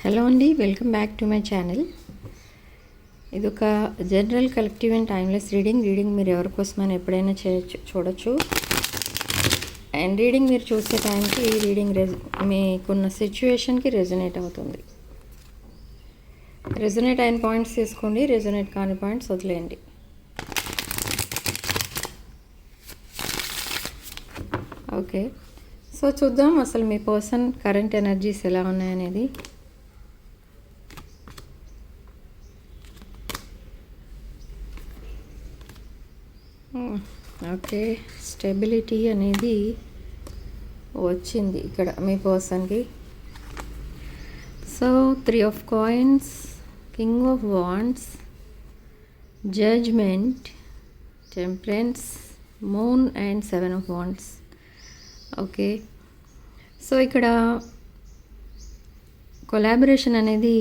Hello అండి, welcome back to my channel. ఇది ఒక general collective and timeless reading మీరు ఎవరి కోసమైనా ఎప్పుడైనా చూడొచ్చు. అండ్ రీడింగ్ మీరు చూసే టైంకి ఈ రీడింగ్ మీకున్న సిచ్యువేషన్కి రెజొనేట్ అవుతుంది. రెజొనేట్ అయిన పాయింట్స్ తీసుకోండి, రెజొనేట్ కాని పాయింట్స్ వదిలేయండి. ఓకే, సో చూద్దాం అసలు మీ పర్సన్ కరెంట్ ఎనర్జీస్ ఎలా ఉన్నాయనేది. ఓకే, స్టెబిలిటీ అనేది వచ్చింది ఇక్కడ మీ పర్సన్కి. So 3 of coins, King of Wands, Judgment, Temperance, Moon and 7 of Wands. Okay, so ఇక్కడ కొలాబరేషన్ అనేది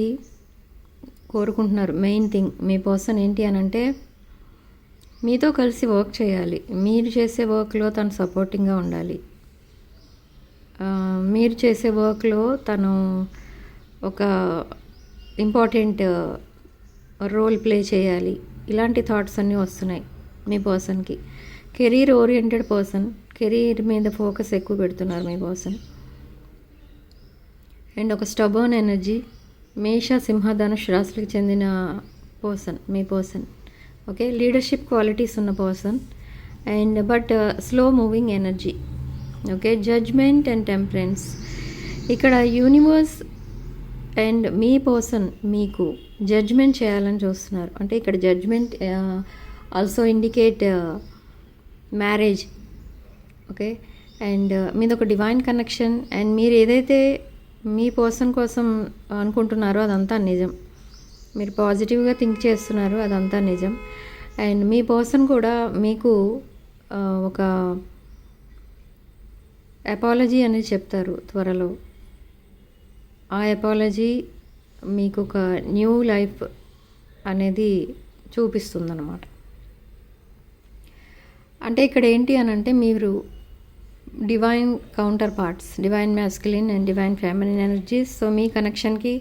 కోరుకుంటున్నారు. మెయిన్ థింగ్ మీ పర్సన్ ఏంటి అని అంటే మీతో కలిసి వర్క్ చేయాలి. మీరు చేసే వర్క్లో తను సపోర్టింగ్గా ఉండాలి. మీరు చేసే వర్క్లో తను ఒక ఇంపార్టెంట్ రోల్ ప్లే చేయాలి. ఇలాంటి థాట్స్ అన్నీ వస్తున్నాయి మీ పర్సన్కి. కెరీర్ ఓరియంటెడ్ పర్సన్, కెరీర్ మీద ఫోకస్ ఎక్కువ పెడుతున్నారు మీ పర్సన్. అండ్ ఒక స్టబర్న్ ఎనర్జీ, మేష సింహ ధనుష్ రాశులకు చెందిన పర్సన్ మీ పర్సన్. ఓకే, లీడర్షిప్ క్వాలిటీస్ ఉన్న person and but slow moving energy. Okay, judgement and temperance. ఇక్కడ యూనివర్స్ అండ్ మీ పర్సన్ మీకు జడ్జ్మెంట్ చేయాలని చూస్తున్నారు. అంటే ఇక్కడ judgement also indicate marriage. Okay, and మీది ఒక డివైన్ కనెక్షన్. అండ్ మీరు ఏదైతే మీ పర్సన్ కోసం అనుకుంటున్నారో అదంతా నిజం. మీరు పాజిటివ్గా థింక్ చేస్తున్నారు, అదంతా నిజం. అండ్ మీ పర్సన్ కూడా మీకు ఒక అపాలజీ అనేది చెప్తారు త్వరలో. ఆ అపాలజీ మీకు ఒక న్యూ లైఫ్ అనేది చూపిస్తుందన్నమాట. అంటే ఇక్కడ ఏంటి అని అంటే మీరు divine counterparts, divine masculine and divine feminine energies. So మీ కనెక్షన్కి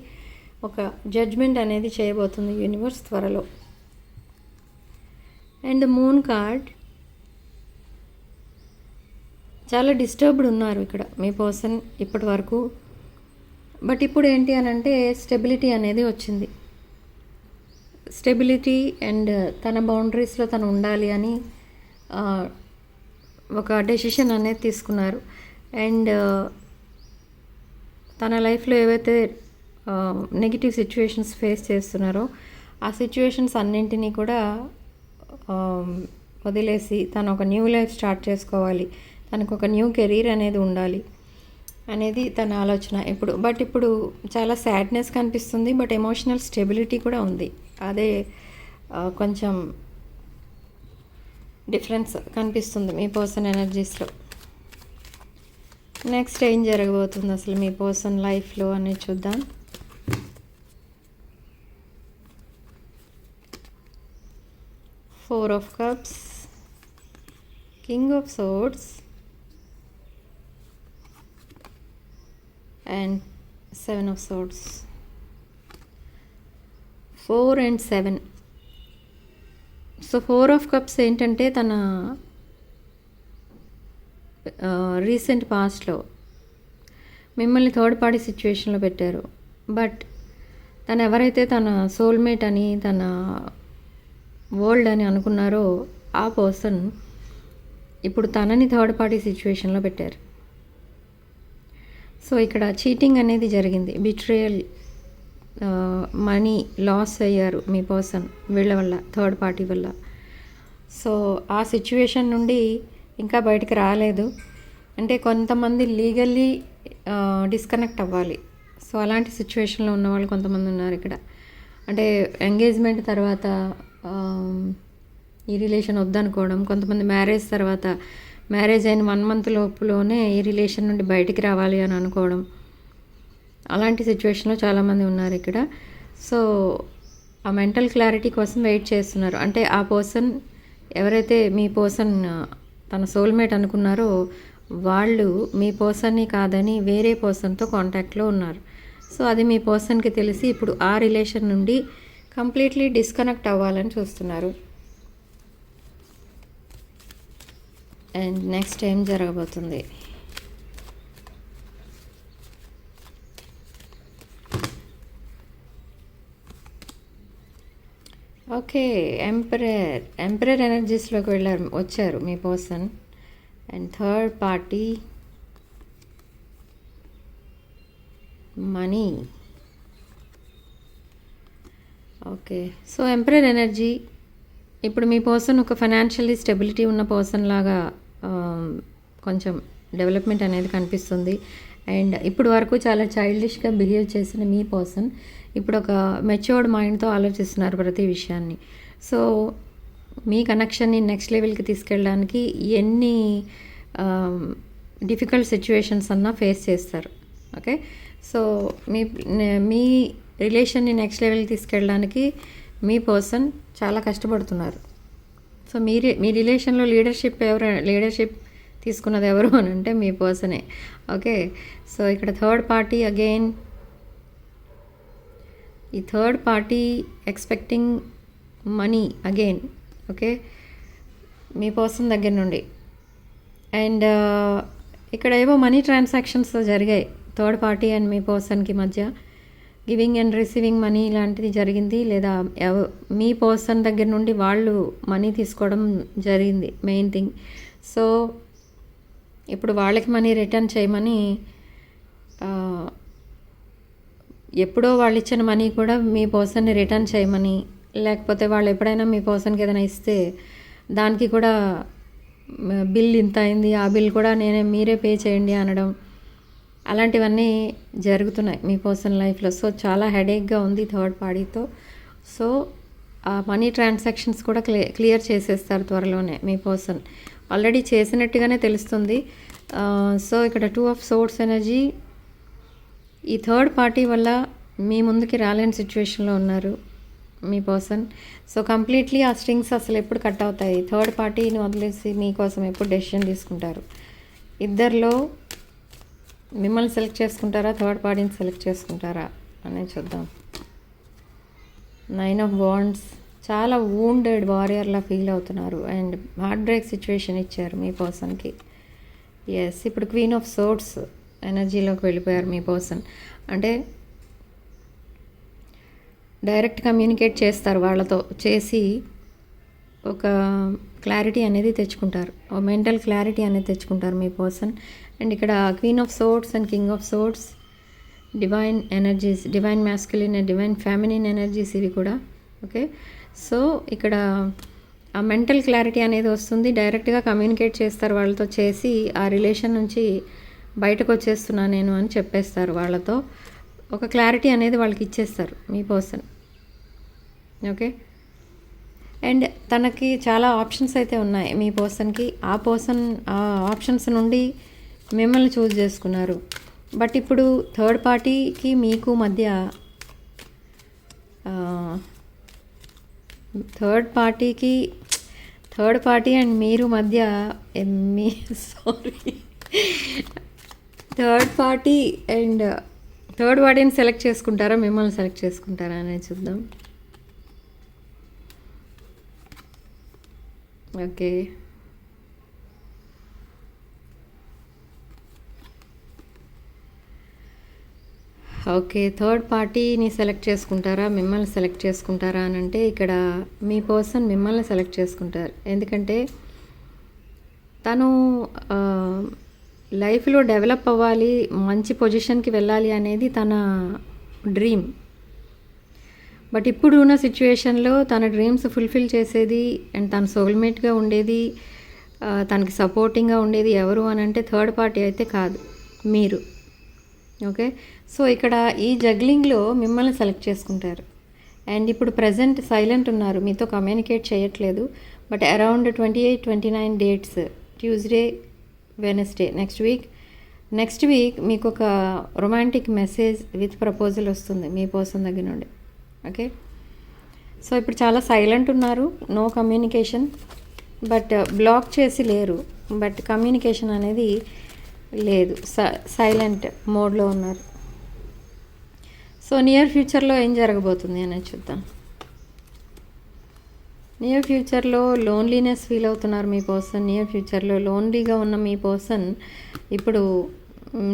ఒక జడ్జ్మెంట్ అనేది చేయబోతుంది యూనివర్స్ త్వరలో. అండ్ మూన్ కార్డ్, చాలా డిస్టర్బ్డ్ ఉన్నారు ఇక్కడ మీ పర్సన్ ఇప్పటి వరకు. బట్ ఇప్పుడు ఏంటి అని అంటే స్టెబిలిటీ అనేది వచ్చింది. స్టెబిలిటీ అండ్ తన బౌండరీస్లో తను ఉండాలి అని ఒక డెసిషన్ అనేది తీసుకున్నారు. అండ్ తన లైఫ్లో ఏవైతే నెగిటివ్ సిచ్యువేషన్స్ ఫేస్ చేస్తున్నారో ఆ సిచ్యువేషన్స్ అన్నింటినీ కూడా వదిలేసి తను ఒక న్యూ లైఫ్ స్టార్ట్ చేసుకోవాలి, తనకు ఒక న్యూ కెరీర్ అనేది ఉండాలి అనేది తన ఆలోచన ఇప్పుడు. బట్ ఇప్పుడు చాలా సాడ్నెస్ కనిపిస్తుంది, బట్ ఎమోషనల్ స్టెబిలిటీ కూడా ఉంది. అదే కొంచెం డిఫరెన్స్ కనిపిస్తుంది మీ పర్సన్ ఎనర్జీస్లో. నెక్స్ట్ ఏం జరగబోతుంది అసలు మీ పర్సన్ లైఫ్లో అనేది చూద్దాం. Four of Cups, King of Swords and 7 of Swords. 4 and 7. So 4 of Cups ఏంటంటే తన రీసెంట్ పాస్ట్లో మిమ్మల్ని థర్డ్ పార్టీ సిచ్యువేషన్లో పెట్టారు. బట్ తను ఎవరైతే తన సోల్మేట్ అని తన వరల్డ్ అని అనుకున్నారో ఆ పర్సన్ ఇప్పుడు తనని థర్డ్ పార్టీ సిచ్యువేషన్లో పెట్టారు. సో ఇక్కడ చీటింగ్ అనేది జరిగింది, బిట్రేయల్, మనీ లాస్ అయ్యారు మీ పర్సన్ వీళ్ళ వల్ల, థర్డ్ పార్టీ వల్ల. సో ఆ సిచ్యువేషన్ నుండి ఇంకా బయటకు రాలేదు. అంటే కొంతమంది లీగల్లీ డిస్కనెక్ట్ అవ్వాలి. సో అలాంటి సిచ్యువేషన్లో ఉన్న వాళ్ళు కొంతమంది ఉన్నారు ఇక్కడ. అంటే ఎంగేజ్మెంట్ తర్వాత ఈ రిలేషన్ వద్దనుకోవడం, కొంతమంది మ్యారేజ్ తర్వాత, మ్యారేజ్ అయిన 1 month లోపులోనే ఈ రిలేషన్ నుండి బయటికి రావాలి అని అనుకోవడం, అలాంటి సిచ్యువేషన్లో చాలామంది ఉన్నారు ఇక్కడ. సో ఆ మెంటల్ క్లారిటీ కోసం వెయిట్ చేస్తున్నారు. అంటే ఆ పర్సన్ ఎవరైతే మీ పర్సన్ తన సోల్మేట్ అనుకున్నారో వాళ్ళు మీ పర్సన్ని కాదని వేరే పర్సన్తో కాంటాక్ట్లో ఉన్నారు. సో అది మీ పర్సన్కి తెలిసి ఇప్పుడు ఆ రిలేషన్ నుండి కంప్లీట్లీ డిస్కనెక్ట్ అవ్వాలని చూస్తున్నారు. అండ్ నెక్స్ట్ ఏం జరగబోతుంది? ఓకే, ఎంపరర్ ఎనర్జీస్లోకి వచ్చారు మీ person. And third party, money. Okay, so emperor energy ఇప్పుడు మీ పర్సన్ ఒక ఫైనాన్షియల్లీ స్టెబిలిటీ ఉన్న పర్సన్ లాగా కొంచెం డెవలప్మెంట్ అనేది కనిపిస్తుంది. అండ్ ఇప్పుడు వరకు చాలా చైల్డిష్గా బిహేవ్ చేసిన మీ పర్సన్ ఇప్పుడు ఒక మెచ్యూర్డ్ మైండ్తో ఆలోచిస్తున్నారు ప్రతి విషయాన్ని. సో మీ కనెక్షన్ని నెక్స్ట్ లెవెల్కి తీసుకెళ్ళడానికి ఎన్ని డిఫికల్ట్ సిచ్యువేషన్స్ అన్నా ఫేస్ చేస్తారు. ఓకే, సో మీ రిలేషన్ని నెక్స్ట్ లెవెల్కి తీసుకెళ్ళడానికి మీ పర్సన్ చాలా కష్టపడుతున్నారు. సో మీ రిలేషన్లో లీడర్షిప్ తీసుకున్నది ఎవరు అని అంటే మీ పర్సనే. ఓకే, సో ఇక్కడ థర్డ్ పార్టీ అగైన్, ఈ third party expecting money again. Okay, మీ పర్సన్ దగ్గర నుండి. అండ్ ఇక్కడ ఏవో మనీ ట్రాన్సాక్షన్స్ జరిగాయి థర్డ్ పార్టీ అండ్ మీ పర్సన్కి మధ్య. గివింగ్ అండ్ రిసీవింగ్ మనీ ఇలాంటిది జరిగింది, లేదా మీ పర్సన్ దగ్గర నుండి వాళ్ళు మనీ తీసుకోవడం జరిగింది మెయిన్ థింగ్. సో ఇప్పుడు వాళ్ళకి మనీ రిటర్న్ చేయమని, ఎప్పుడో వాళ్ళు ఇచ్చిన మనీ కూడా మీ పర్సన్ని రిటర్న్ చేయమని, లేకపోతే వాళ్ళు ఎప్పుడైనా మీ పర్సన్కి ఏదైనా ఇస్తే దానికి కూడా బిల్ ఇంత అయింది, ఆ బిల్ కూడా మీరే పే చేయండి అనడం, అలాంటివన్నీ జరుగుతున్నాయి మీ పర్సన్ లైఫ్లో. సో చాలా హెడేక్గా ఉంది థర్డ్ పార్టీతో. సో ఆ మనీ ట్రాన్సాక్షన్స్ కూడా క్లియర్ చేసేస్తారు త్వరలోనే మీ పర్సన్. ఆల్రెడీ చేసినట్టుగానే తెలుస్తుంది. సో ఇక్కడ 2 ఆఫ్ సోర్డ్స్ ఎనర్జీ, ఈ థర్డ్ పార్టీ వల్ల మీ ముందుకి రాలేని సిచ్యువేషన్లో ఉన్నారు మీ పర్సన్. సో కంప్లీట్లీ ఆ స్ట్రింగ్స్ అసలు ఎప్పుడు కట్ అవుతాయి? థర్డ్ పార్టీని వదిలేసి మీకోసం ఎప్పుడు డెసిషన్ తీసుకుంటారు? ఇద్దరిలో మిమ్మల్ని సెలెక్ట్ చేసుకుంటారా, థర్డ్ పార్టీని సెలెక్ట్ చేసుకుంటారా అనేది చూద్దాం. 9 ఆఫ్ వాండ్స్, చాలా వూండెడ్ వారియర్లా ఫీల్ అవుతున్నారు అండ్ హార్ట్ బ్రేక్ సిచ్యువేషన్ ఇచ్చారు మీ పర్సన్కి. ఎస్, ఇప్పుడు క్వీన్ ఆఫ్ సోర్డ్స్ ఎనర్జీలోకి వెళ్ళిపోయారు మీ పర్సన్. అంటే డైరెక్ట్ కమ్యూనికేట్ చేస్తారు వాళ్ళతో, చేసి ఒక క్లారిటీ అనేది తెచ్చుకుంటారు, మెంటల్ క్లారిటీ అనేది తెచ్చుకుంటారు మీ పర్సన్. అండ్ ఇక్కడ queen of swords and king of swords, divine energies, divine masculine and divine feminine energies ఇవి కూడా. ఓకే, సో ఇక్కడ ఆ మెంటల్ క్లారిటీ అనేది వస్తుంది, డైరెక్ట్గా కమ్యూనికేట్ చేస్తారు వాళ్ళతో, చేసి ఆ రిలేషన్ నుంచి బయటకు వచ్చేస్తున్నా నేను అని చెప్పేస్తారు వాళ్ళతో. ఒక క్లారిటీ అనేది వాళ్ళకి ఇచ్చేస్తారు మీ పర్సన్. ఓకే, అండ్ తనకి చాలా ఆప్షన్స్ అయితే ఉన్నాయి మీ పర్సన్కి. ఆ ఆప్షన్స్ నుండి మిమ్మల్ని చూస్ చేసుకున్నారు. బట్ ఇప్పుడు థర్డ్ పార్టీకి మీకు మధ్య, థర్డ్ పార్టీ అండ్ మీరు మధ్య థర్డ్ పార్టీని సెలెక్ట్ చేసుకుంటారా, మిమ్మల్ని సెలెక్ట్ చేసుకుంటారా అనేది చూద్దాం. ఓకే, థర్డ్ పార్టీని సెలెక్ట్ చేసుకుంటారా, మిమ్మల్ని సెలెక్ట్ చేసుకుంటారా అని అంటే ఇక్కడ మీ పర్సన్ మిమ్మల్ని సెలెక్ట్ చేసుకుంటారు. ఎందుకంటే తను లైఫ్లో డెవలప్ అవ్వాలి, మంచి పొజిషన్కి వెళ్ళాలి అనేది తన డ్రీమ్. బట్ ఇప్పుడు ఉన్న సిచ్యువేషన్లో తన డ్రీమ్స్ ఫుల్ఫిల్ చేసేది అండ్ తన సోల్మేట్గా ఉండేది, తనకి సపోర్టింగ్గా ఉండేది ఎవరు అని అంటే థర్డ్ పార్టీ అయితే కాదు, మీరు. ఓకే, సో ఇక్కడ ఈ జగ్లింగ్లో మిమ్మల్ని సెలెక్ట్ చేసుకుంటారు. అండ్ ఇప్పుడు ప్రజెంట్ సైలెంట్ ఉన్నారు, మీతో కమ్యూనికేట్ చేయట్లేదు. But around 28, 29 dates, Tuesday, Wednesday, next week మీకు ఒక రొమాంటిక్ మెసేజ్ విత్ ప్రపోజల్ వస్తుంది మీ పర్సన్ దగ్గర నుండి. ఓకే, సో ఇప్పుడు చాలా సైలెంట్ ఉన్నారు, నో కమ్యూనికేషన్. బట్ బ్లాక్ చేసి లేరు, బట్ కమ్యూనికేషన్ అనేది లేదు, సైలెంట్ మోడ్లో ఉన్నారు. సో నియర్ ఫ్యూచర్లో ఏం జరగబోతుంది అనేది చూద్దాం. నియర్ ఫ్యూచర్లో లోన్లీనెస్ ఫీల్ అవుతున్నారు మీ పర్సన్. నియర్ ఫ్యూచర్లో లోన్లీగా ఉన్న మీ పర్సన్ ఇప్పుడు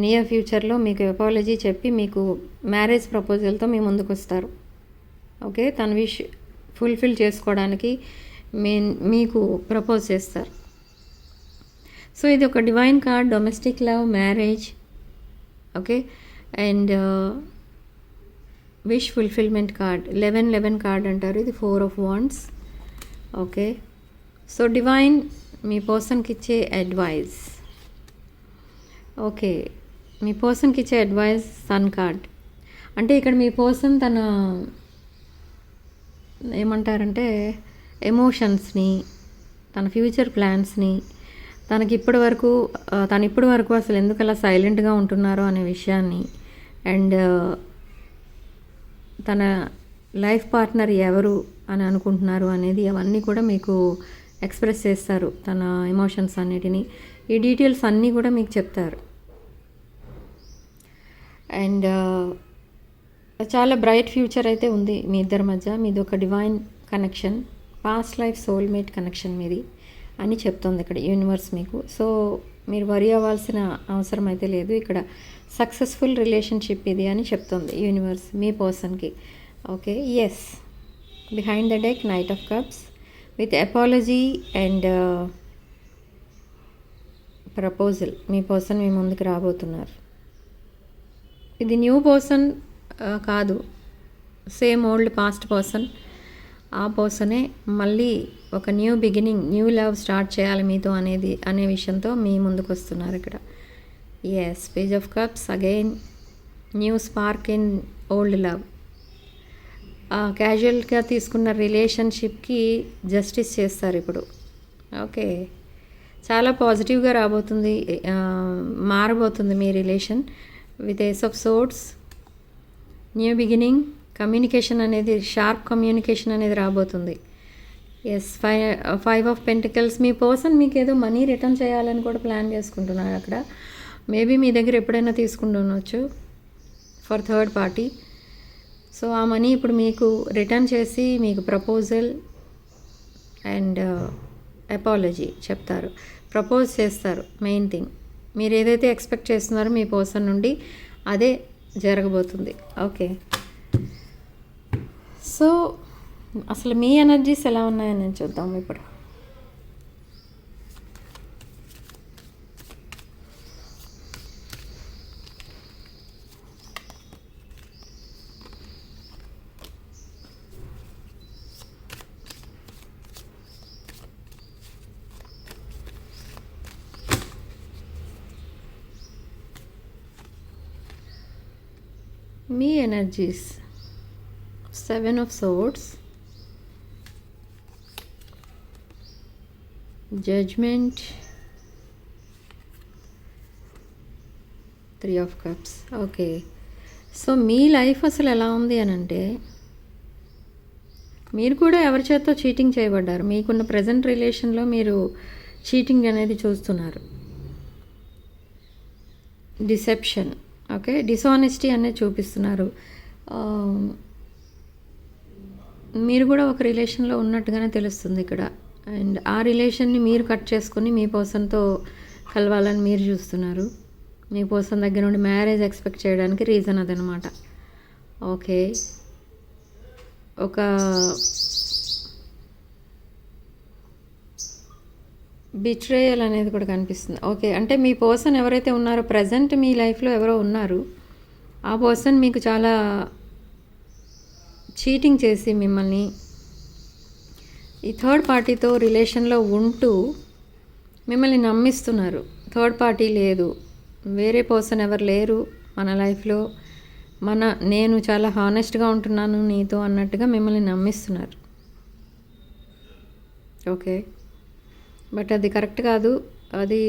నియర్ ఫ్యూచర్లో మీకు అపాలజీ చెప్పి మీకు మ్యారేజ్ ప్రపోజల్తో మీ ముందుకు వస్తారు. ఓకే, తన విష్ ఫుల్ఫిల్ చేసుకోవడానికి మీకు ప్రపోజ్ చేస్తారు. సో ఇది ఒక divine card, domestic love, marriage. Okay, and wish fulfilment card, 11 card అంటారు. ఇది 4 of wands. Okay, so divine మీ పర్సన్కి ఇచ్చే అడ్వైస్. ఓకే, మీ పర్సన్కి ఇచ్చే అడ్వైస్ సన్ కార్డ్. అంటే ఇక్కడ మీ పర్సన్ తన ఏమంటారంటే ఎమోషన్స్ని, తన ఫ్యూచర్ ప్లాన్స్ని, తను ఇప్పటి వరకు అసలు ఎందుకు అలా సైలెంట్గా ఉంటున్నారో అనే విషయాన్ని, అండ్ తన లైఫ్ పార్ట్నర్ ఎవరు అని అనుకుంటున్నారు అనేది అవన్నీ కూడా మీకు ఎక్స్ప్రెస్ చేస్తారు. తన ఎమోషన్స్ అన్నిటినీ, ఈ డీటెయిల్స్ అన్నీ కూడా మీకు చెప్తారు. అండ్ చాలా బ్రైట్ ఫ్యూచర్ అయితే ఉంది మీ ఇద్దరి మధ్య. మీది ఒక divine connection, past life soulmate connection మీది అని చెప్తుంది ఇక్కడ యూనివర్స్ మీకు. సో మీరు వరి అవ్వాల్సిన అవసరం అయితే లేదు. ఇక్కడ సక్సెస్ఫుల్ రిలేషన్షిప్ ఇది అని చెప్తుంది యూనివర్స్ మీ పర్సన్కి. Okay, yes, behind the deck knight of cups with apology and proposal. మీ పర్సన్ మీ ముందుకు రాబోతున్నారు. ఇది న్యూ పర్సన్ కాదు, సేమ్ ఓల్డ్ పాస్ట్ పర్సన్. ఆ పర్సనే మళ్ళీ ఒక new beginning, new love start చేయాలి మీతో అనే విషయంతో మీ ముందుకు వస్తున్నారు ఇక్కడ. Yes, page of cups, again new spark in old love. క్యాజువల్గా తీసుకున్న రిలేషన్షిప్కి జస్టిస్ చేస్తారు ఇప్పుడు. ఓకే, చాలా పాజిటివ్గా రాబోతుంది, మారబోతుంది మీ relation with ace of swords. New beginning, communication అనేది, షార్ప్ కమ్యూనికేషన్ అనేది రాబోతుంది. Yes, 5 of pentacles. మీ పర్సన్ మీకు ఏదో మనీ రిటర్న్ చేయాలని కూడా ప్లాన్ చేసుకుంటున్నారు అక్కడ. మేబీ మీ దగ్గర ఎప్పుడైనా తీసుకుంటుండొచ్చు ఫర్ థర్డ్ పార్టీ. సో ఆ మనీ ఇప్పుడు మీకు రిటర్న్ చేసి మీకు ప్రపోజల్ అండ్ అపాలజీ చెప్తారు, ప్రపోజ్ చేస్తారు. మెయిన్ థింగ్, మీరు ఏదైతే ఎక్స్పెక్ట్ చేస్తున్నారో మీ పర్సన్ నుండి అదే జరగబోతుంది. ఓకే, సో అసలు మీ ఎనర్జీస్ ఎలా ఉన్నాయని చూద్దాం ఇప్పుడు. మీ energies, 7 of swords, judgement, 3 of cups. Okay, so మీ లైఫ్ అసలు ఎలా ఉంది అని అంటే, మీరు కూడా ఎవరి చేత్తో చీటింగ్ చేయబడ్డారు. మీకున్న ప్రజెంట్ రిలేషన్లో మీరు చీటింగ్ అనేది చూస్తున్నారు, డిసెప్షన్. ఓకే, డిసానెస్టీ అనేది చూపిస్తున్నారు. మీరు కూడా ఒక రిలేషన్లో ఉన్నట్టుగానే తెలుస్తుంది ఇక్కడ. అండ్ ఆ రిలేషన్ని మీరు కట్ చేసుకుని మీ పర్సన్తో కలవాలని మీరు చూస్తున్నారు. మీ పర్సన్ దగ్గర నుండి మ్యారేజ్ ఎక్స్పెక్ట్ చేయడానికి రీజన్ అదనమాట. ఓకే, ఒక బిట్రేయల్ అనేది కూడా కనిపిస్తుంది. ఓకే, అంటే మీ పర్సన్ ఎవరైతే ఉన్నారో, ప్రజెంట్ మీ లైఫ్లో ఎవరో ఉన్నారు, ఆ పర్సన్ మీకు చాలా చీటింగ్ చేసి మిమ్మల్ని ఈ థర్డ్ పార్టీతో రిలేషన్లో ఉంటూ మిమ్మల్ని నమ్మిస్తున్నారు. థర్డ్ పార్టీ లేదు, వేరే పర్సన్ ఎవరు లేరు మన లైఫ్లో, నేను చాలా హానెస్ట్గా ఉంటున్నాను నీతో అన్నట్టుగా మిమ్మల్ని నమ్మిస్తున్నారు. ఓకే, బట్ అది కరెక్ట్ కాదు, అది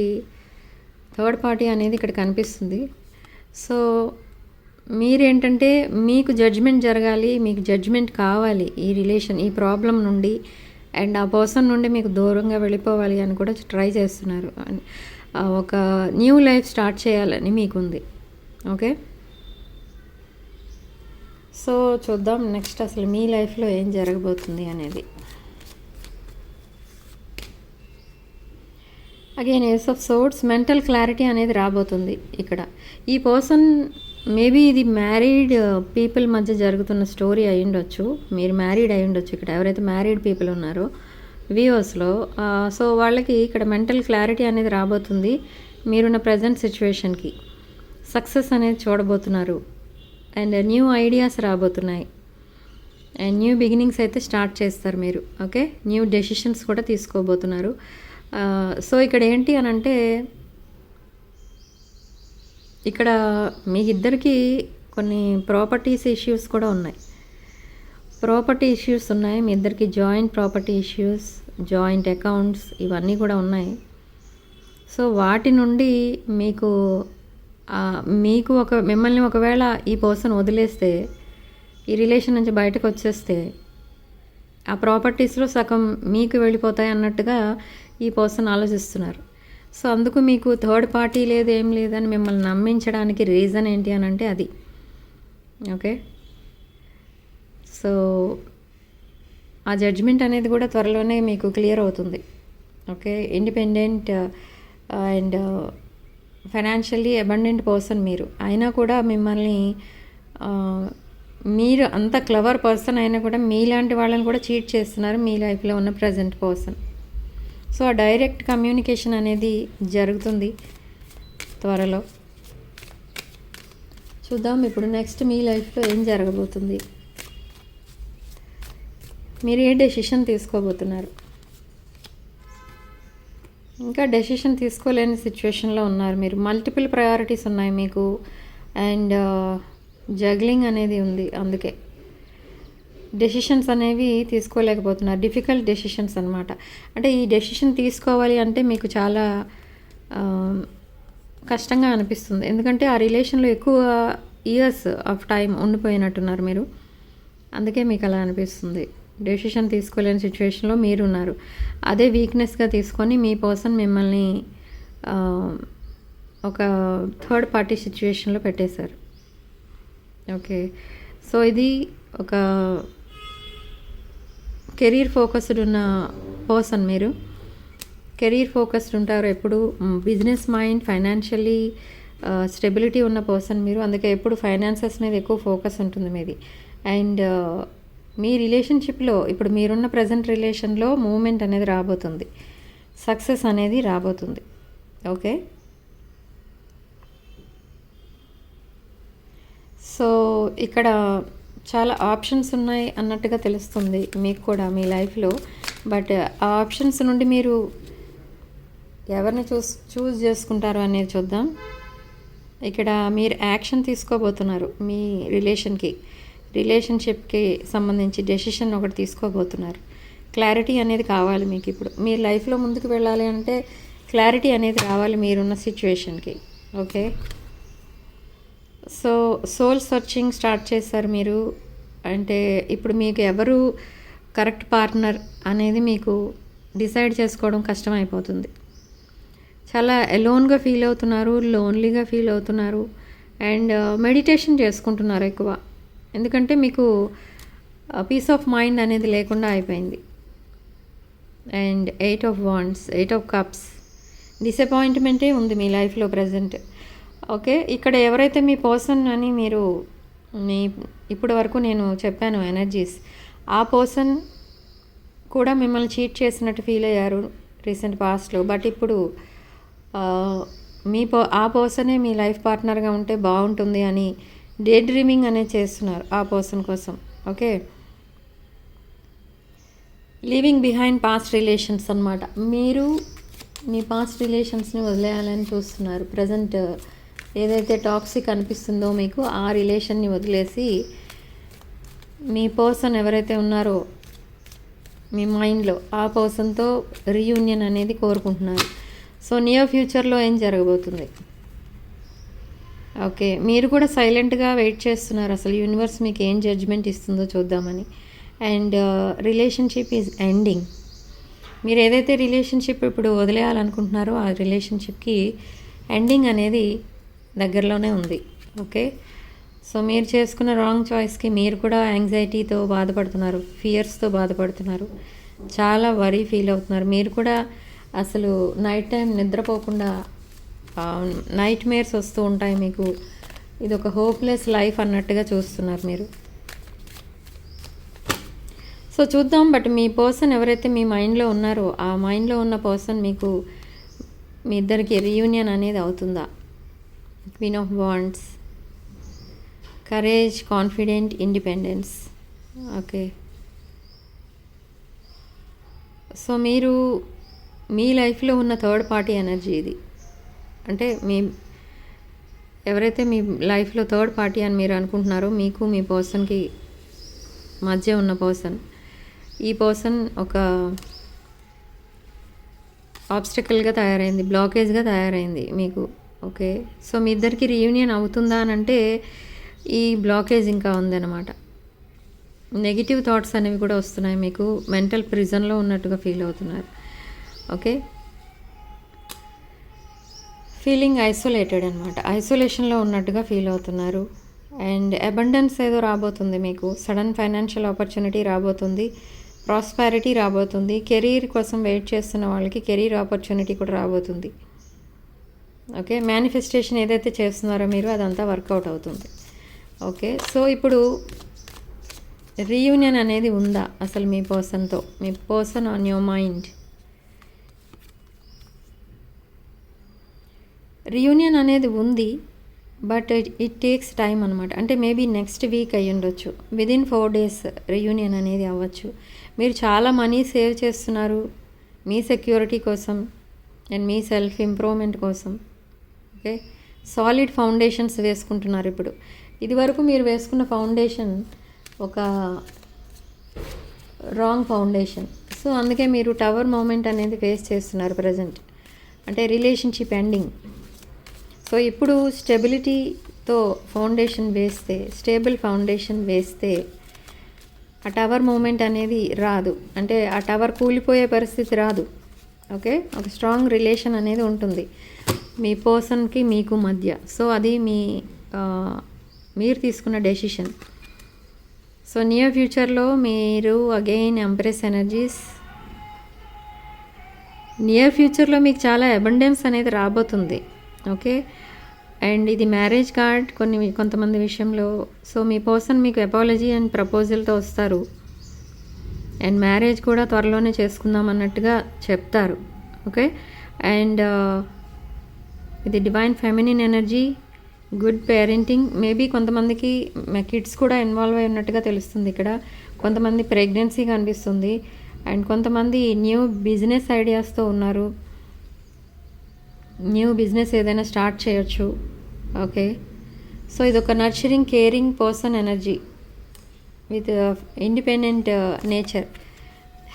థర్డ్ పార్టీ అనేది ఇక్కడ కనిపిస్తుంది. సో మీరేంటంటే మీకు జడ్జ్మెంట్ జరగాలి, మీకు జడ్జ్మెంట్ కావాలి ఈ రిలేషన్, ఈ ప్రాబ్లం నుండి, అండ్ ఆ పర్సన్ నుండి మీకు దూరంగా వెళ్ళిపోవాలి అని కూడా ట్రై చేస్తున్నారు. ఒక న్యూ లైఫ్ స్టార్ట్ చేయాలని మీకుంది. ఓకే, సో చూద్దాం నెక్స్ట్ అసలు మీ లైఫ్లో ఏం జరగబోతుంది అనేది. Again ace of swords, mental clarity అనేది రాబోతుంది ఇక్కడ. ఈ పర్సన్ మేబీ ఇది మ్యారీడ్ పీపుల్ మధ్య జరుగుతున్న స్టోరీ అయి ఉండొచ్చు. మీరు మ్యారీడ్ అయి ఉండొచ్చు ఇక్కడ, ఎవరైతే మ్యారీడ్ పీపుల్ ఉన్నారో వ్యూవర్స్లో. సో వాళ్ళకి ఇక్కడ మెంటల్ క్లారిటీ అనేది రాబోతుంది. మీరున్న ప్రజెంట్ సిచ్యువేషన్కి సక్సెస్ అనేది చూడబోతున్నారు. అండ్ న్యూ ఐడియాస్ రాబోతున్నాయి. అండ్ న్యూ బిగినింగ్స్ అయితే స్టార్ట్ చేస్తారు మీరు. ఓకే, న్యూ డెసిషన్స్ కూడా తీసుకోబోతున్నారు. సో ఇక్కడ ఏంటి అని అంటే, ఇక్కడ మీ ఇద్దరికి కొన్ని ప్రాపర్టీస్ ఇష్యూస్ కూడా ఉన్నాయి. ప్రాపర్టీ ఇష్యూస్ ఉన్నాయి మీ ఇద్దరికి. Joint property issues, joint accounts ఇవన్నీ కూడా ఉన్నాయి. సో వాటి నుండి మీకు మిమ్మల్ని ఒకవేళ ఈ పర్సన్ వదిలేస్తే, ఈ రిలేషన్ నుంచి బయటకు వచ్చేస్తే, ఆ ప్రాపర్టీస్లో సగం మీకు వెళ్ళిపోతాయి అన్నట్టుగా ఈ పర్సన్ ఆలోచిస్తున్నారు. సో అందుకు మీకు థర్డ్ పార్టీ లేదు, ఏం లేదని మిమ్మల్ని నమ్మించడానికి రీజన్ ఏంటి అని అంటే అది. ఓకే, సో ఆ జడ్జ్మెంట్ అనేది కూడా త్వరలోనే మీకు క్లియర్ అవుతుంది. Okay, independent and financially abundant person మీరు. అయినా కూడా మిమ్మల్ని, మీరు అంత క్లవర్ పర్సన్ అయినా కూడా మీలాంటి వాళ్ళని కూడా చీట్ చేస్తున్నారు మీ లైఫ్లో ఉన్న ప్రజెంట్ పర్సన్. సో ఆ డైరెక్ట్ కమ్యూనికేషన్ అనేది జరుగుతుంది త్వరలో. చూద్దాం ఇప్పుడు నెక్స్ట్ మీ లైఫ్లో ఏం జరగబోతుంది. మీరు ఏ డెసిషన్ తీసుకోబోతున్నారు? ఇంకా డెసిషన్ తీసుకోలేని సిచ్యువేషన్లో ఉన్నారు మీరు. మల్టిపుల్ ప్రయారిటీస్ ఉన్నాయి మీకు. అండ్ జగ్లింగ్ అనేది ఉంది. అందుకే డెసిషన్స్ అనేవి తీసుకోలేకపోతున్నారు. డిఫికల్ట్ డెసిషన్స్ అనమాట. అంటే ఈ డెసిషన్ తీసుకోవాలి అంటే మీకు చాలా కష్టంగా అనిపిస్తుంది. ఎందుకంటే ఆ రిలేషన్లో ఎక్కువ ఇయర్స్ ఆఫ్ టైం ఉండిపోయినట్టున్నారు మీరు. అందుకే మీకు అలా అనిపిస్తుంది. డెసిషన్ తీసుకోలేని సిచ్యువేషన్లో మీరున్నారు. అదే వీక్నెస్గా తీసుకొని మీ పర్సన్ మిమ్మల్ని ఒక థర్డ్ పార్టీ సిచ్యువేషన్లో పెట్టేశారు. ఓకే, సో ఇది ఒక కెరీర్ ఫోకస్డ్ ఉన్న పర్సన్ మీరు. కెరీర్ ఫోకస్డ్ ఉంటారు ఎప్పుడు. బిజినెస్ మైండ్, ఫైనాన్షియల్లీ స్టెబిలిటీ ఉన్న పర్సన్ మీరు. అందుకే ఎప్పుడు ఫైనాన్సెస్ మీద ఎక్కువ ఫోకస్ ఉంటుంది మీది. అండ్ మీ రిలేషన్షిప్లో ఇప్పుడు మీరున్న ప్రజెంట్ రిలేషన్లో మూమెంట్ అనేది రాబోతుంది. సక్సెస్ అనేది రాబోతుంది. ఓకే, సో ఇక్కడ చాలా ఆప్షన్స్ ఉన్నాయి అన్నట్టుగా తెలుస్తుంది మీకు కూడా మీ లైఫ్లో. బట్ ఆ ఆప్షన్స్ నుండి మీరు ఎవరిని చూస్ చేసుకుంటారు అనేది చూద్దాం. ఇక్కడ మీరు యాక్షన్ తీసుకోబోతున్నారు మీ రిలేషన్షిప్కి సంబంధించి డెసిషన్ ఒకటి తీసుకోబోతున్నారు. క్లారిటీ అనేది కావాలి మీకు. ఇప్పుడు మీ లైఫ్లో ముందుకు వెళ్ళాలి అంటే క్లారిటీ అనేది రావాలి మీరున్న సిచ్యువేషన్కి. Okay, so soul searching start చేశారు మీరు. అంటే ఇప్పుడు మీకు ఎవరు కరెక్ట్ పార్ట్నర్ అనేది మీకు డిసైడ్ చేసుకోవడం కష్టమైపోతుంది. చాలా ఎలోన్గా ఫీల్ అవుతున్నారు, లోన్లీగా ఫీల్ అవుతున్నారు. అండ్ మెడిటేషన్ చేసుకుంటున్నారు ఎక్కువ. ఎందుకంటే మీకు పీస్ ఆఫ్ మైండ్ అనేది లేకుండా అయిపోయింది. And 8 of Wands, 8 of Cups, డిసప్పాయింట్మెంటే ఉంది మీ లైఫ్లో ప్రజెంట్. ఓకే, ఇక్కడ ఎవరైతే మీ పర్సన్ అని మీరు ఇప్పటి వరకు నేను చెప్పాను ఎనర్జీస్, ఆ పర్సన్ కూడా మిమ్మల్ని చీట్ చేసినట్టు ఫీల్ అయ్యారు రీసెంట్ పాస్ట్లో. బట్ ఇప్పుడు ఆ పర్సనే మీ లైఫ్ పార్ట్నర్గా ఉంటే బాగుంటుంది అని డే డ్రీమింగ్ అనేది చేస్తున్నారు ఆ పర్సన్ కోసం. Okay, leaving behind past relations అన్నమాట. మీరు మీ పాస్ట్ రిలేషన్స్ని వదిలేయాలని చూస్తున్నారు. ప్రజెంట్ ఏదైతే టాక్సిక్ అనిపిస్తుందో మీకు ఆ రిలేషన్ని వదిలేసి మీ పర్సన్ ఎవరైతే ఉన్నారో మీ మైండ్లో ఆ పర్సన్తో రీయూనియన్ అనేది కోరుకుంటున్నారు. సో నియర్ ఫ్యూచర్లో ఏం జరగబోతుంది? ఓకే, మీరు కూడా సైలెంట్గా వెయిట్ చేస్తున్నారు అసలు యూనివర్స్ మీకు ఏం జడ్జ్మెంట్ ఇస్తుందో చూద్దామని. And relationship is ending. మీరు ఏదైతే రిలేషన్షిప్ ఇప్పుడు వదిలేయాలనుకుంటున్నారో ఆ రిలేషన్షిప్కి ఎండింగ్ అనేది దగ్గరలోనే ఉంది. ఓకే, సో మీరు చేసుకున్న రాంగ్ చాయిస్కి మీరు కూడా యాంగ్జైటీతో బాధపడుతున్నారు, ఫియర్స్తో బాధపడుతున్నారు, చాలా వరీ ఫీల్ అవుతున్నారు. మీరు కూడా అసలు నైట్ టైం నిద్రపోకుండా నైట్ మేర్స్ వస్తూ ఉంటాయి మీకు. ఇది ఒక హోప్లెస్ లైఫ్ అన్నట్టుగా చూస్తున్నారు మీరు. సో చూద్దాం. బట్ మీ పర్సన్ ఎవరైతే మీ మైండ్లో ఉన్నారో ఆ మైండ్లో ఉన్న పర్సన్ మీకు, మీ ఇద్దరికి రీయూనియన్ అనేది అవుతుందా? Queen of wands, courage, confident, independence. Okay, so మీరు మీ లైఫ్లో ఉన్న థర్డ్ పార్టీ ఎనర్జీ ఇది. అంటే ఎవరైతే మీ లైఫ్లో థర్డ్ పార్టీ అని మీరు అనుకుంటున్నారో, మీకు మీ పర్సన్కి మధ్య ఉన్న పర్సన్, ఈ పర్సన్ ఒక ఆబ్స్టకల్గా తయారైంది, బ్లాకేజ్గా తయారైంది మీకు. ఓకే, సో మీ ఇద్దరికి రీయూనియన్ అవుతుందా అని అంటే ఈ బ్లాకేజ్ ఇంకా ఉందన్నమాట. నెగిటివ్ థాట్స్ అనేవి కూడా వస్తున్నాయి మీకు. మెంటల్ ప్రిజన్లో ఉన్నట్టుగా ఫీల్ అవుతున్నారు. ఓకే, ఫీలింగ్ ఐసోలేటెడ్ అనమాట, ఐసోలేషన్లో ఉన్నట్టుగా ఫీల్ అవుతున్నారు. అండ్ అబండెన్స్ ఏదో రాబోతుంది మీకు, సడన్ ఫైనాన్షియల్ ఆపర్చునిటీ రాబోతుంది, ప్రాస్పారిటీ రాబోతుంది. కెరీర్ కోసం వెయిట్ చేస్తున్న వాళ్ళకి కెరీర్ ఆపర్చునిటీ కూడా రాబోతుంది. ఓకే, మేనిఫెస్టేషన్ ఏదైతే చేస్తున్నారో మీరు అదంతా వర్కౌట్ అవుతుంది. ఓకే, సో ఇప్పుడు రీయూనియన్ అనేది ఉందా అసలు మీ పర్సన్తో? మీ person on your mind. Reunion అనేది ఉంది, బట్ ఇట్ టేక్స్ టైం అనమాట. అంటే మేబీ నెక్స్ట్ వీక్ అయ్యి ఉండొచ్చు, విదిన్ 4 days రీయూనియన్ అనేది అవ్వచ్చు. మీరు చాలా మనీ సేవ్ చేస్తున్నారు మీ సెక్యూరిటీ కోసం అండ్ మీ సెల్ఫ్ ఇంప్రూవ్మెంట్ కోసం. ఓకే, సాలిడ్ ఫౌండేషన్స్ వేసుకుంటున్నారు ఇప్పుడు. ఇదివరకు మీరు వేసుకున్న ఫౌండేషన్ ఒక రాంగ్ ఫౌండేషన్. సో అందుకే మీరు టవర్ మూమెంట్ అనేది ఫేస్ చేస్తున్నారు ప్రజెంట్, అంటే రిలేషన్షిప్ ఎండింగ్. సో ఇప్పుడు స్టెబిలిటీతో ఫౌండేషన్ వేస్తే, స్టేబుల్ ఫౌండేషన్ వేస్తే ఆ టవర్ మూమెంట్ అనేది రాదు, అంటే ఆ టవర్ కూలిపోయే పరిస్థితి రాదు. ఓకే, ఒక స్ట్రాంగ్ రిలేషన్ అనేది ఉంటుంది మీ పర్సన్కి మీకు మధ్య. సో అది మీరు తీసుకున్న డెసిషన్. సో నియర్ ఫ్యూచర్లో మీరు అగైన్ ఎంప్రెస్ ఎనర్జీస్, నియర్ ఫ్యూచర్లో మీకు చాలా అబండెన్స్ అనేది రాబోతుంది. ఓకే, అండ్ ఇది మ్యారేజ్ కార్డ్ కొంతమంది విషయంలో. సో మీ పర్సన్ మీకు అపాలజీ అండ్ ప్రపోజల్తో వస్తారు, అండ్ మ్యారేజ్ కూడా త్వరలోనే చేసుకుందాం అన్నట్టుగా చెప్తారు. ఓకే, అండ్ ఇది divine feminine energy, good parenting. Maybe కొంతమందికి కిడ్స్ కూడా ఇన్వాల్వ్ అయి ఉన్నట్టుగా తెలుస్తుంది ఇక్కడ. కొంతమంది ప్రెగ్నెన్సీ కనిపిస్తుంది, అండ్ కొంతమంది న్యూ బిజినెస్ ఐడియాస్తో ఉన్నారు. న్యూ బిజినెస్ ఏదైనా స్టార్ట్ చేయొచ్చు. ఓకే, సో ఇది ఒక nurturing, caring person energy with independent nature,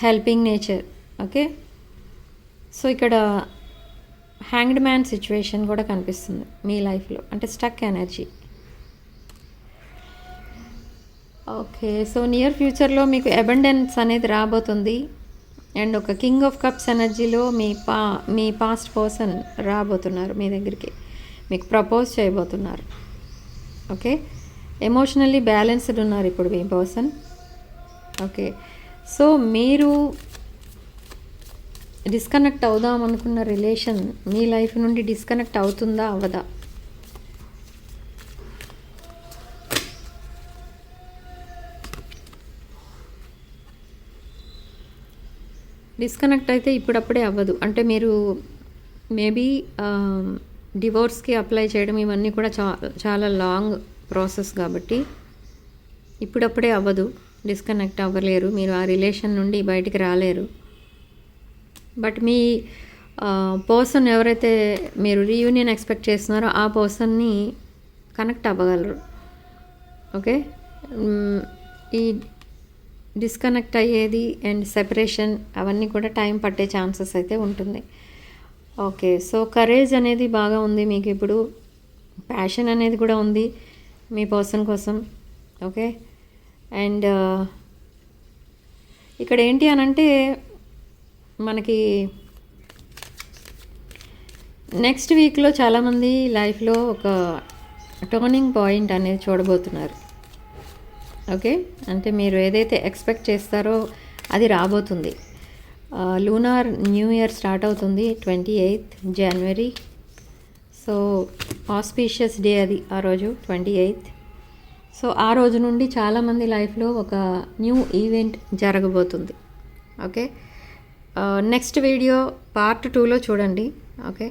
helping nature. Okay, so ఇక్కడ హ్యాంగ్డ్ మ్యాన్ సిచ్యువేషన్ కూడా కనిపిస్తుంది మీ లైఫ్లో, అంటే stuck energy. Okay, so near ఫ్యూచర్లో మీకు అబండెన్స్ అనేది రాబోతుంది, అండ్ ఒక కింగ్ ఆఫ్ కప్స్ ఎనర్జీలో మీ పాస్ట్ పర్సన్ రాబోతున్నారు మీ దగ్గరికి, మీకు ప్రపోజ్ చేయబోతున్నారు. ఓకే, ఎమోషనల్లీ బ్యాలెన్స్డ్ ఉన్నారు ఇప్పుడు మీ పర్సన్. ఓకే, సో మీరు డిస్కనెక్ట్ అవుదాం అనుకున్న రిలేషన్ మీ లైఫ్ నుండి డిస్కనెక్ట్ అవుతుందా అవ్వదా? డిస్కనెక్ట్ అయితే ఇప్పుడప్పుడే అవ్వదు, అంటే మీరు మేబీ డివోర్స్కి అప్లై చేయడం ఇవన్నీ కూడా చాలా లాంగ్ ప్రాసెస్ కాబట్టి ఇప్పుడప్పుడే అవ్వదు, డిస్కనెక్ట్ అవ్వలేరు, మీరు ఆ రిలేషన్ నుండి బయటికి రాలేరు. బట్ మీ పర్సన్ ఎవరైతే మీరు రీయూనియన్ ఎక్స్పెక్ట్ చేస్తున్నారో ఆ పర్సన్ని కనెక్ట్ అవ్వగలరు. ఓకే, ఈ డిస్కనెక్ట్ అయ్యేది అండ్ సెపరేషన్ అవన్నీ కూడా టైం పట్టే ఛాన్సెస్ అయితే ఉంటుంది. ఓకే, సో కరేజ్ అనేది బాగా ఉంది మీకు ఇప్పుడు, ప్యాషన్ అనేది కూడా ఉంది మీ పర్సన్ కోసం. ఓకే, అండ్ ఇక్కడ ఏంటి అనంటే మనకి నెక్స్ట్ వీక్లో చాలామంది లైఫ్లో ఒక టర్నింగ్ పాయింట్ అనేది చూడబోతున్నారు. ఓకే, అంటే మీరు ఏదైతే ఎక్స్పెక్ట్ చేస్తారో అది రాబోతుంది. లూనార్ న్యూ ఇయర్ స్టార్ట్ అవుతుంది 28th జనవరి. సో ఆస్పీషియస్ డే అది, ఆ రోజు 28th. సో ఆ రోజు నుండి చాలామంది లైఫ్లో ఒక న్యూ ఈవెంట్ జరగబోతుంది. ఓకే, నెక్స్ట్ వీడియో పార్ట్ 2లో చూడండి. ఓకే.